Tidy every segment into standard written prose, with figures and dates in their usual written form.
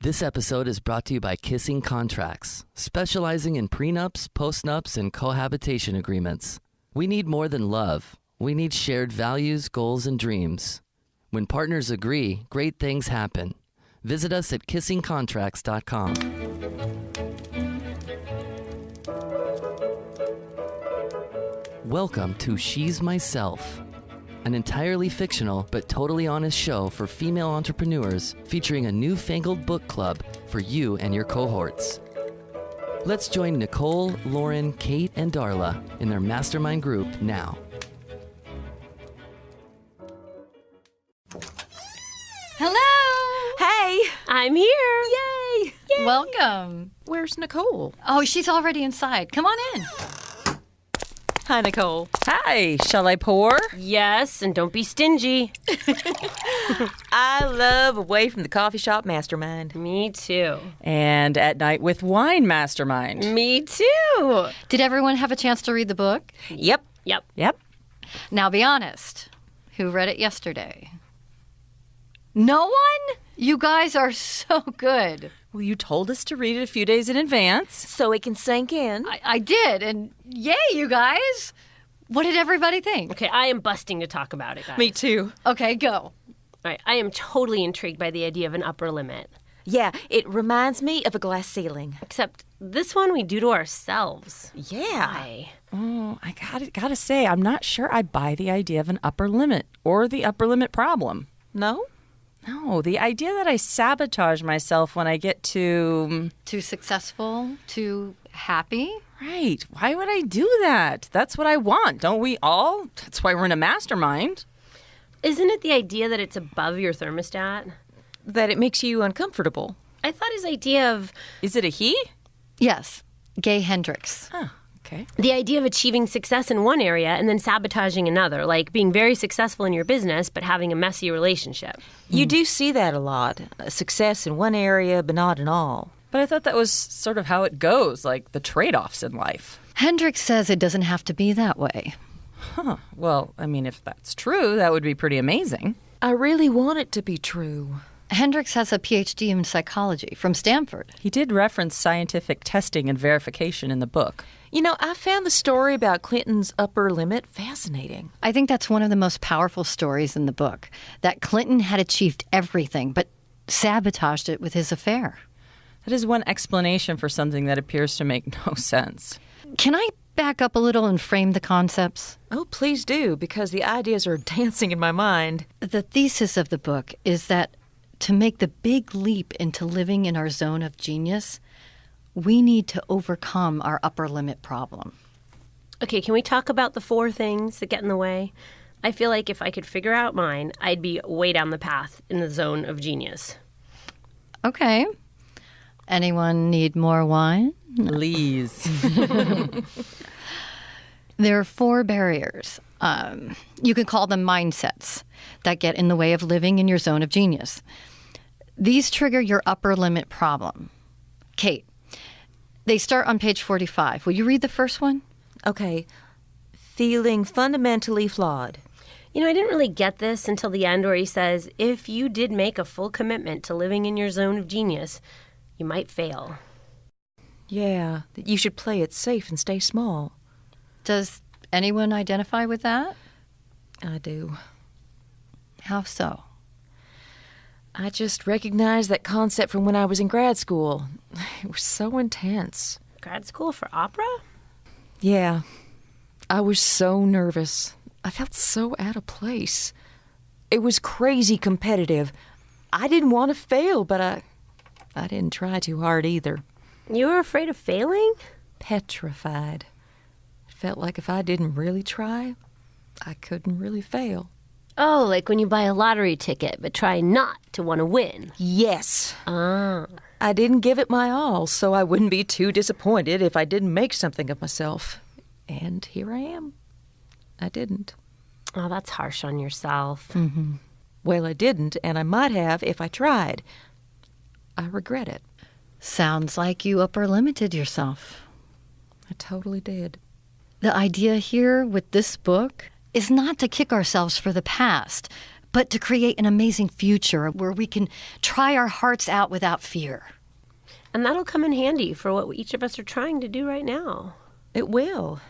This episode is brought to you by Kissing Contracts, specializing in prenups, postnups, and cohabitation agreements. We need more than love. We need shared values, goals, and dreams. When partners agree, great things happen. Visit us at kissingcontracts.com. Welcome to She's Myself, an entirely fictional but totally honest show for female entrepreneurs featuring a newfangled book club for you and your cohorts. Let's join Nicole, Lauren, Kate, and Darla in their mastermind group now. Hello! Hey! I'm here! Yay! Yay! Welcome. Where's Nicole? Oh, she's already inside. Come on in. Hi, Nicole. Hi, shall I pour? Yes, and don't be stingy. I love Away from the Coffee Shop Mastermind. Me too. And At Night with Wine Mastermind. Me too. Did everyone have a chance to read the book? Yep. Yep. Now be honest. Who read it yesterday? No one? You guys are so good. Well, you told us to read it a few days in advance. So it can sink in. I did, and yay, you guys. What did everybody think? Okay, I am busting to talk about it, guys. Me too. Okay, go. All right, I am totally intrigued by the idea of an upper limit. Yeah, it reminds me of a glass ceiling. Except this one we do to ourselves. Yeah. Why? Oh, I gotta say, I'm not sure I buy the idea of an upper limit or the upper limit problem. No? No, the idea that I sabotage myself when I get too... Too successful? Too happy? Right. Why would I do that? That's what I want, don't we all? That's why we're in a mastermind. Isn't it the idea that it's above your thermostat? That it makes you uncomfortable. I thought his idea of Is it a he? Yes, Gay Hendricks. Oh, okay. the idea of achieving success in one area and then sabotaging another, like being very successful in your business but having a messy relationship. You do see that a lot. Success in one area, but not in all. But I thought that was sort of how it goes, like the trade-offs in life. Hendricks says it doesn't have to be that way. Huh. Well, I mean, if that's true, that would be pretty amazing. I really want it to be true. Hendricks has a PhD in psychology from Stanford. He did reference scientific testing and verification in the book. You know, I found the story about Clinton's upper limit fascinating. I think that's one of the most powerful stories in the book, that Clinton had achieved everything but sabotaged it with his affair. That is one explanation for something that appears to make no sense. Can I back up a little and frame the concepts? Oh, please do, because the ideas are dancing in my mind. The thesis of the book is that to make the big leap into living in our zone of genius, we need to overcome our upper limit problem. Okay, can we talk about the 4 things that get in the way? I feel like if I could figure out mine, I'd be way down the path in the zone of genius. Okay. Anyone need more wine? Please. There are 4 barriers. You can call them mindsets that get in the way of living in your zone of genius. These trigger your upper limit problem. Kate, they start on page 45. Will you read the first one? Okay. Feeling fundamentally flawed. You know, I didn't really get this until the end where he says, if you did make a full commitment to living in your zone of genius, you might fail. Yeah, that you should play it safe and stay small. Does anyone identify with that? I do. How so? I just recognized that concept from when I was in grad school. It was so intense. Grad school for opera? Yeah. I was so nervous. I felt so out of place. It was crazy competitive. I didn't want to fail, but I didn't try too hard either. You were afraid of failing? Petrified. It felt like if I didn't really try, I couldn't really fail. Oh, like when you buy a lottery ticket but try not to want to win. Yes. Ah. I didn't give it my all, so I wouldn't be too disappointed if I didn't make something of myself. And here I am. I didn't. Oh, that's harsh on yourself. Mm-hmm. Well, I didn't, and I might have if I tried. I regret it. Sounds like you upper limited yourself. I totally did. The idea here with this book is not to kick ourselves for the past, but to create an amazing future where we can try our hearts out without fear. And that'll come in handy for what each of us are trying to do right now. It will.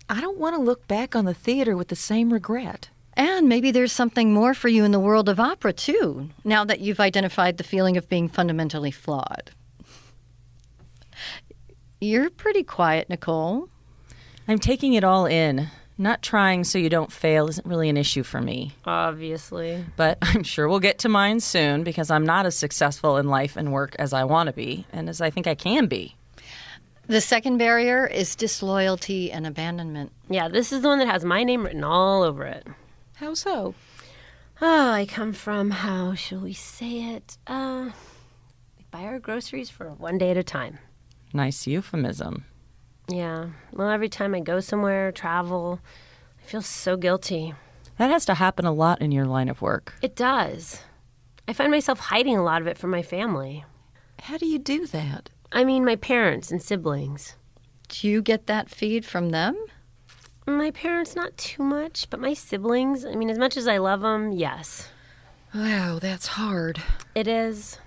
I don't want to look back on the theater with the same regret. And maybe there's something more for you in the world of opera, too, now that you've identified the feeling of being fundamentally flawed. You're pretty quiet, Nicole. I'm taking it all in. Not trying so you don't fail isn't really an issue for me. Obviously. But I'm sure we'll get to mine soon because I'm not as successful in life and work as I want to be and as I think I can be. The second barrier is disloyalty and abandonment. Yeah, this is the one that has my name written all over it. How so? Oh, I come from, how shall we say it? We buy our groceries for one day at a time. Nice euphemism. Yeah. Well, every time I go somewhere, travel, I feel so guilty. That has to happen a lot in your line of work. It does. I find myself hiding a lot of it from my family. How do you do that? I mean, my parents and siblings. Do you get that feed from them? My parents, not too much, but my siblings, I mean, as much as I love them, yes. Wow, that's hard. It is.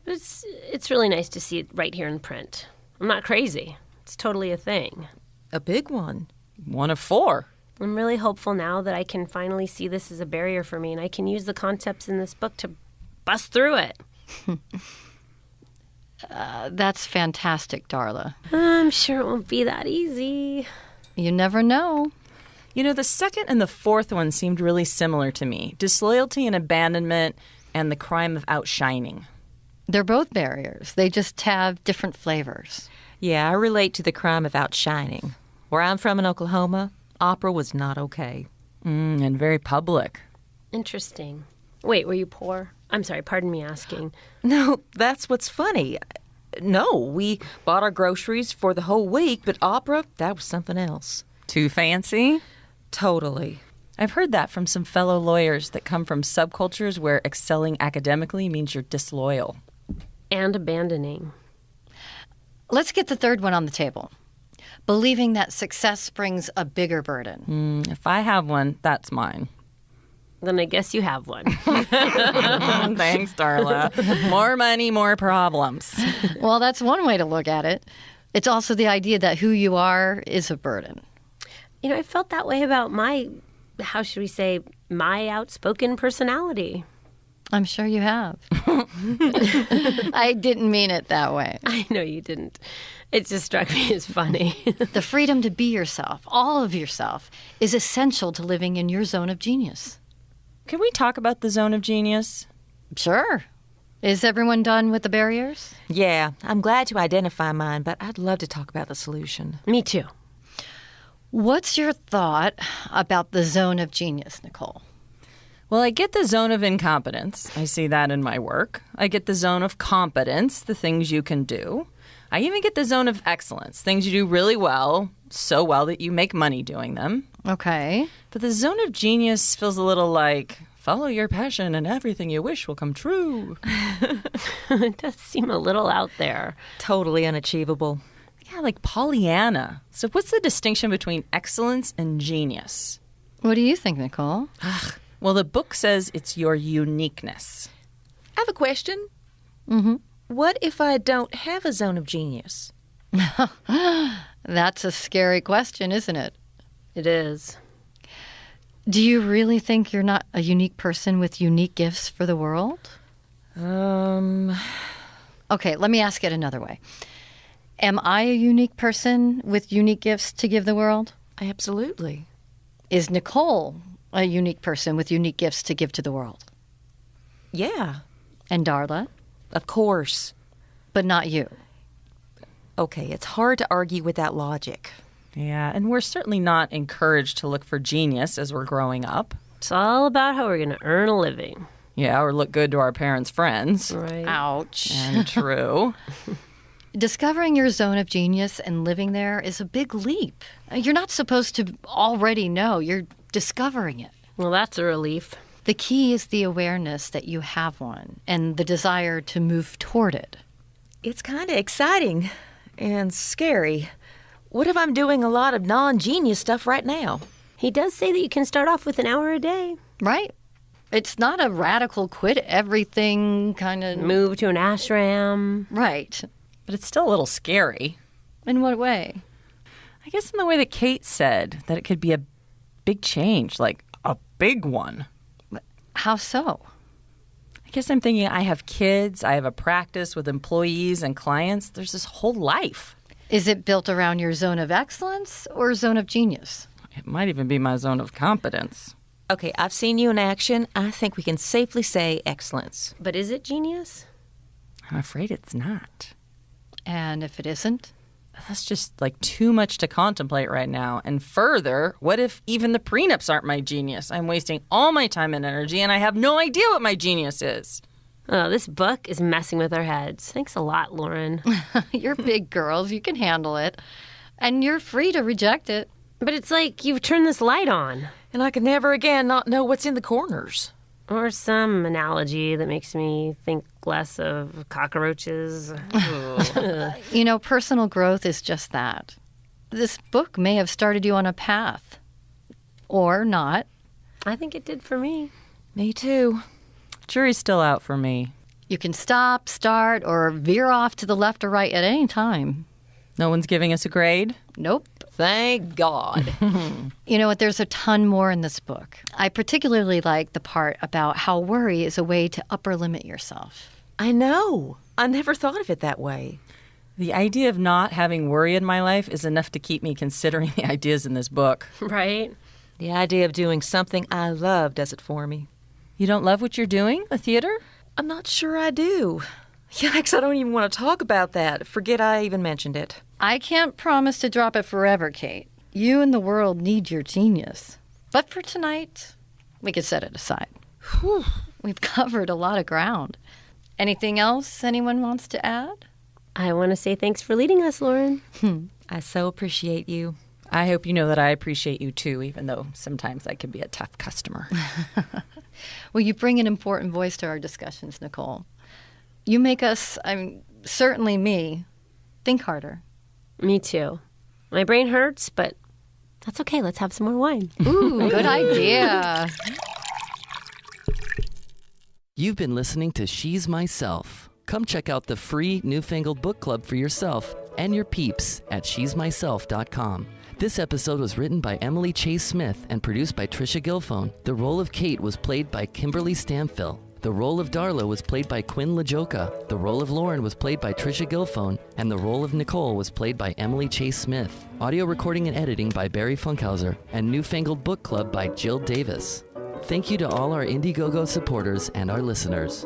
But it's really nice to see it right here in print. I'm not crazy. It's totally a thing. A big one. One of 4. I'm really hopeful now that I can finally see this as a barrier for me, and I can use the concepts in this book to bust through it. That's fantastic, Darla. I'm sure it won't be that easy. You never know. You know, the second and the fourth one seemed really similar to me. Disloyalty and abandonment and the crime of outshining. They're both barriers. They just have different flavors. Yeah, I relate to the crime of outshining. Where I'm from in Oklahoma, opera was not okay. And very public. Interesting. Wait, were you poor? I'm sorry, pardon me asking. No, that's what's funny. No, we bought our groceries for the whole week, but opera, that was something else. Too fancy? Totally. I've heard that from some fellow lawyers that come from subcultures where excelling academically means you're disloyal. And abandoning. Let's get the third one on the table. Believing that success brings a bigger burden. If I have one, that's mine. Then I guess you have one. Thanks, Darla. More money, more problems. Well, that's one way to look at it. It's also the idea that who you are is a burden. You know, I felt that way about my, how should we say, my outspoken personality. I'm sure you have. I didn't mean it that way. I know you didn't. It just struck me as funny. The freedom to be yourself, all of yourself, is essential to living in your zone of genius. Can we talk about the zone of genius? Sure. Is everyone done with the barriers? Yeah, I'm glad to identify mine, but I'd love to talk about the solution. Me too. What's your thought about the zone of genius, Nicole? Well, I get the zone of incompetence. I see that in my work. I get the zone of competence, the things you can do. I even get the zone of excellence, things you do really well, so well that you make money doing them. Okay. But the zone of genius feels a little like, follow your passion and everything you wish will come true. It does seem a little out there. Totally unachievable. Yeah, like Pollyanna. So what's the distinction between excellence and genius? What do you think, Nicole? Well, the book says it's your uniqueness. I have a question. Mm-hmm. What if I don't have a zone of genius? That's a scary question, isn't it? It is. Do you really think you're not a unique person with unique gifts for the world? Okay, let me ask it another way. Am I a unique person with unique gifts to give the world? Absolutely. Is Nicole a unique person with unique gifts to give to the world? Yeah, And Darla? of course. But not you. Okay, it's hard to argue with that logic. Yeah, and we're certainly not encouraged to look for genius as we're growing up. It's all about how we're going to earn a living. Yeah, or look good to our parents' friends. Right. Ouch. And true. Discovering your zone of genius and living there is a big leap. You're not supposed to already know. You're discovering it. Well, that's a relief. The key is the awareness that you have one and the desire to move toward it. It's kind of exciting and scary. What if I'm doing a lot of non-genius stuff right now? He does say that you can start off with an hour a day. Right? It's not a radical quit everything kind of... Move to an ashram. Right. But it's still a little scary. In what way? I guess in the way that Kate said, that it could be a big change, like a big one. How so? I guess I'm thinking I have kids, I have a practice with employees and clients. There's this whole life. Is it built around your zone of excellence or zone of genius? It might even be my zone of competence. Okay, I've seen you in action. I think we can safely say excellence. But is it genius? I'm afraid it's not. And if it isn't? That's just like too much to contemplate right now. And further, what if even the prenups aren't my genius? I'm wasting all my time and energy, and I have no idea what my genius is. Oh, this book is messing with our heads. Thanks a lot, Lauren. You're big girls. You can handle it. And you're free to reject it. But it's like you've turned this light on. And I could never again not know what's in the corners. Or some analogy that makes me think less of cockroaches. You know, personal growth is just that. This book may have started you on a path. Or not. I think it did for me. Me too. Jury's still out for me. You can stop, start, or veer off to the left or right at any time. No one's giving us a grade? Nope. Thank God. You know what? There's a ton more in this book. I particularly like the part about how worry is a way to upper limit yourself. I know. I never thought of it that way. The idea of not having worry in my life is enough to keep me considering the ideas in this book. Right? The idea of doing something I love does it for me. You don't love what you're doing? The theater? I'm not sure I do. Yikes, I don't even want to talk about that. Forget I even mentioned it. I can't promise to drop it forever, Kate. You and the world need your genius. But for tonight, we could set it aside. Whew, we've covered a lot of ground. Anything else anyone wants to add? I want to say thanks for leading us, Lauren. I so appreciate you. I hope you know that I appreciate you too, even though sometimes I can be a tough customer. Well, you bring an important voice to our discussions, Nicole. You make us, certainly me, think harder. Me too. My brain hurts, but that's okay. Let's have some more wine. Ooh, good idea. You've been listening to She's Myself. Come check out the free Newfangled Book Club for yourself and your peeps at shesmyself.com. This episode was written by Emily Chase Smith and produced by Trisha Gilfone. The role of Kate was played by Kimberly Stamfill. The role of Darla was played by Quinn LaJoca. The role of Lauren was played by Trisha Gilfone. And the role of Nicole was played by Emily Chase Smith. Audio recording and editing by Barry Funkhauser. And Newfangled Book Club by Jill Davis. Thank you to all our Indiegogo supporters and our listeners.